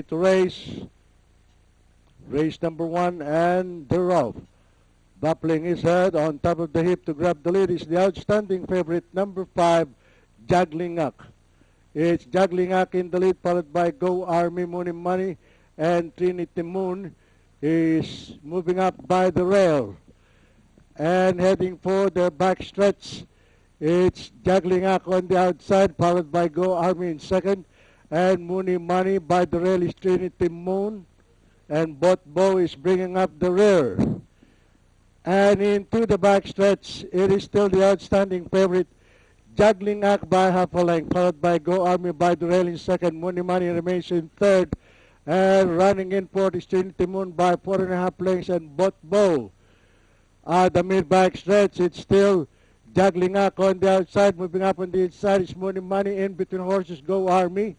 to race. Race number 1, and they're off. Buckling his head on top of the hip to grab the lead is the outstanding favorite, number 5, Jaglingak. It's Jaglingak in the lead, followed by Go Army, Mooney Money, and Trinity Moon is moving up by the rail. And heading for the backstretch, it's Jaglingak on the outside, followed by Go Army in second, and Mooney Money by the rail is Trinity Moon, and Botbo is bringing up the rear. And into the backstretch, it is still the outstanding favorite, Jaglingak by half a length, followed by Go Army by the rail in second. Mooney Money remains in third, and running in fourth is Trinity Moon by 4.5 lengths, and Botbo. The mid-back stretch, it's still Jaglingak on the outside. Moving up on the inside is Mooney Money. In between horses, Go Army.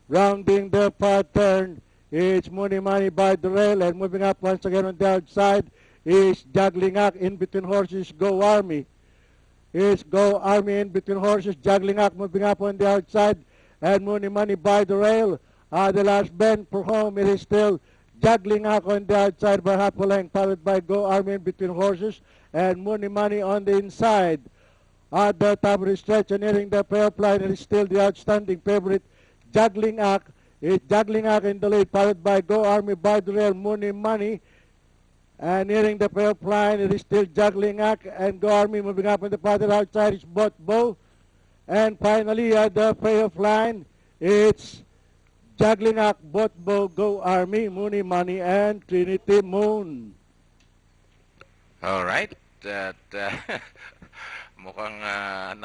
Rounding the far turn, it's Mooney Money by the rail. And moving up once again on the outside is Jaglingak. In between horses, Go Army. It's Go Army in between horses. Jaglingak moving up on the outside. And Mooney Money by the rail. The last bend for home, it is still Jaglingak on the outside by half a length, followed by Go Army in between horses, and Mooney Money on the inside. At the top of the stretch and nearing the playoff line, it is still the outstanding favorite, Jaglingak. It's Jaglingak in the lead, followed by Go Army by the rail, Mooney Money. And nearing the playoff line, it is still Jaglingak, and Go Army moving up on the farther outside is Botbo. And finally, at the playoff line, it's Jaglingak, Botbo, Go Army, Mooney Money, and Trinity Moon. All right. Mukhang